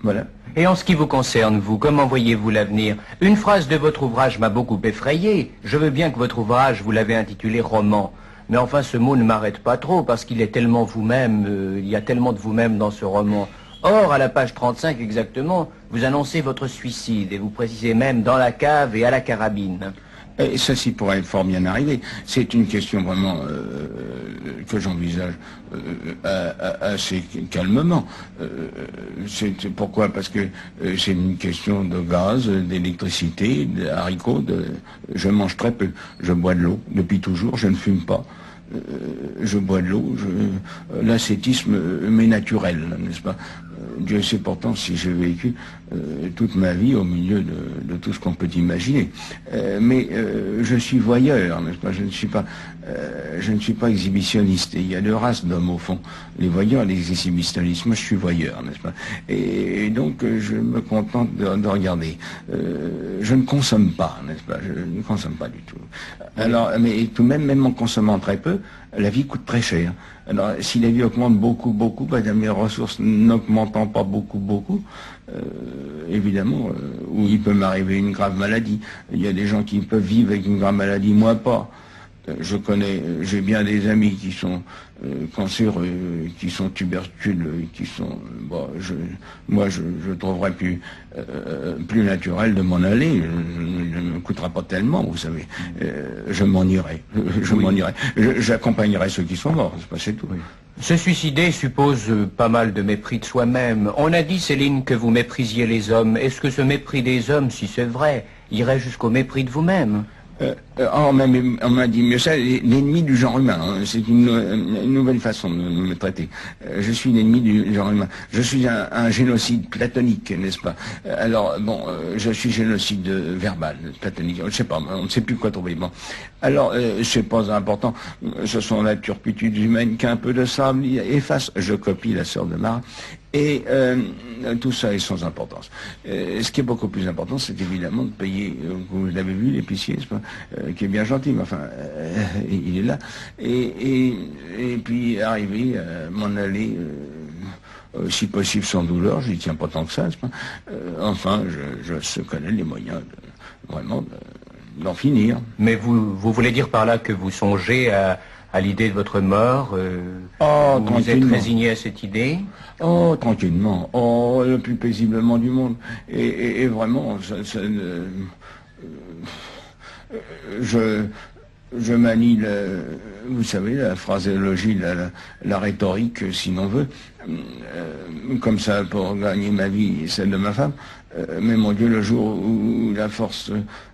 Voilà. Et en ce qui vous concerne, vous, comment voyez-vous l'avenir? Une phrase de votre ouvrage m'a beaucoup effrayé. Je veux bien que votre ouvrage, vous l'avez intitulé roman. Mais enfin, ce mot ne m'arrête pas trop, parce qu'il est tellement vous-même, il y a tellement de vous-même dans ce roman. Or, à la page 35 exactement, vous annoncez votre suicide, et vous précisez même dans la cave et à la carabine. Et ceci pourrait fort bien arriver. C'est une question vraiment que j'envisage assez calmement. Pourquoi? Parce que c'est une question de gaz, d'électricité, de haricots. Je mange très peu. Je bois de l'eau depuis toujours. Je ne fume pas. Je bois de l'eau. L'ascétisme m'est naturel, n'est-ce pas? Dieu sait pourtant si j'ai vécu toute ma vie au milieu de tout ce qu'on peut imaginer. Mais je suis voyeur, n'est-ce pas? Je ne suis pas exhibitionniste. Et il y a deux races d'hommes au fond, les voyeurs et les exhibitionnistes. Moi, je suis voyeur, n'est-ce pas? Et donc, je me contente de regarder. Je ne consomme pas, n'est-ce pas? Je ne consomme pas du tout. Alors, mais tout de même, même en consommant très peu, la vie coûte très cher. Alors, si la vie augmente beaucoup, mes ressources n'augmentant pas beaucoup, évidemment, où il peut m'arriver une grave maladie. Il y a des gens qui peuvent vivre avec une grave maladie, moi pas. J'ai bien des amis qui sont cancéreux, qui sont tubercules, qui sont, je trouverais plus naturel de m'en aller. Je ne me coûtera pas tellement, vous savez. Je m'en irai. J'accompagnerai ceux qui sont morts, c'est tout. Oui. Se suicider suppose pas mal de mépris de soi-même. On a dit, Céline, que vous méprisiez les hommes. Est-ce que ce mépris des hommes, si c'est vrai, irait jusqu'au mépris de vous-même? On m'a dit mieux ça, l'ennemi du genre humain. Hein. C'est une nouvelle façon de me traiter. Je suis l'ennemi du genre humain. Je suis un génocide platonique, n'est-ce pas? Alors, bon, je suis génocide verbal, platonique. Je ne sais pas, on ne sait plus quoi trouver. Bon. Alors, c'est pas important. Ce sont la turpitude humaine qu'un peu de sable efface. Je copie la sœur de Mara. Et tout ça est sans importance. Ce qui est beaucoup plus important, c'est évidemment de payer, vous l'avez vu, l'épicier, qui est bien gentil, mais enfin, il est là. Et puis arriver à m'en aller, si possible sans douleur, j'y tiens pas tant que ça. Enfin, je connais les moyens vraiment d'en finir. Mais vous voulez dire par là que vous songez à l'idée de votre mort? Vous êtes résigné à cette idée? Oh, tranquillement. Oh, le plus paisiblement du monde. Et vraiment, je manie, vous savez, la phraséologie, la rhétorique, si l'on veut, comme ça pour gagner ma vie et celle de ma femme. Mais mon Dieu, le jour où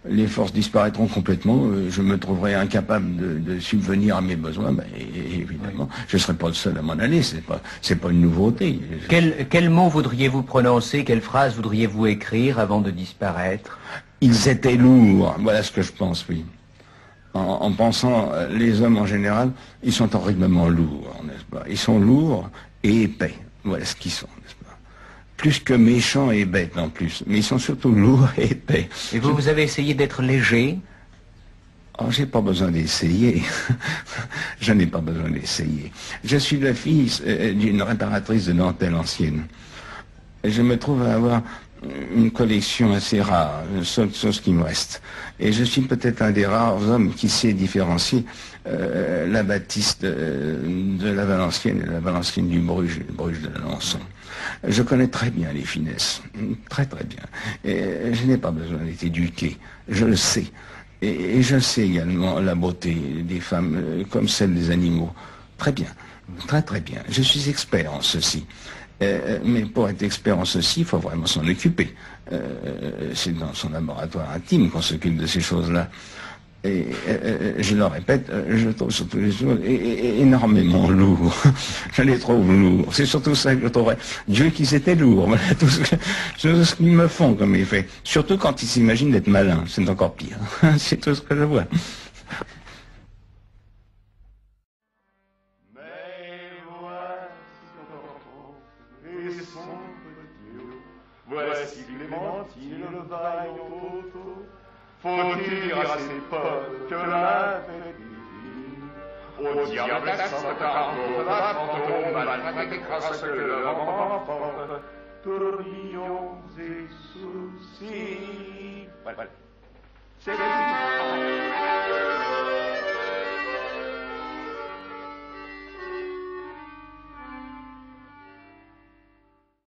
les forces disparaîtront complètement, je me trouverai incapable de subvenir à mes besoins. Évidemment, je ne serai pas le seul à m'en aller. C'est pas une nouveauté. Quel mot voudriez-vous prononcer? Quelle phrase voudriez-vous écrire avant de disparaître? Ils étaient lourds. Voilà ce que je pense, oui. En pensant, les hommes en général, ils sont horriblement lourds, n'est-ce pas? Ils sont lourds et épais. Voilà ce qu'ils sont, n'est-ce pas? Plus que méchants et bêtes en plus. Mais ils sont surtout lourds et épais. Et vous avez essayé d'être léger? Oh, j'ai pas besoin d'essayer. Je n'ai pas besoin d'essayer. Je suis le fils d'une réparatrice de dentelle ancienne. Et je me trouve à avoir une collection assez rare, la seule chose qui me reste. Et je suis peut-être un des rares hommes qui sait différencier la Baptiste de la Valencienne et la Valencienne du Bruges, le Bruges de l'Alençon. Je connais très bien les finesses, très très bien. Et je n'ai pas besoin d'être éduqué, je le sais. Et je sais également la beauté des femmes comme celle des animaux. Très bien, très très bien. Je suis expert en ceci. Mais pour être expert en ceci, il faut vraiment s'en occuper. C'est dans son laboratoire intime qu'on s'occupe de ces choses-là. Et je le répète, je trouve surtout les choses énormément lourds. Je les trouve lourds. C'est surtout ça que je trouverais. Dieu qu'ils étaient lourds. Voilà tout ce qu'ils me font comme effet. Surtout quand ils s'imaginent d'être malins. C'est encore pire. C'est tout ce que je vois. Voici Clémentine, le vaillant Toto. Faut-il dire à ses potes que la fête est finie? Au diable la sainte cargo, la fantôme, maltraite et crasse que le vent emporte. tourbillons et soucis. Voilà. C'est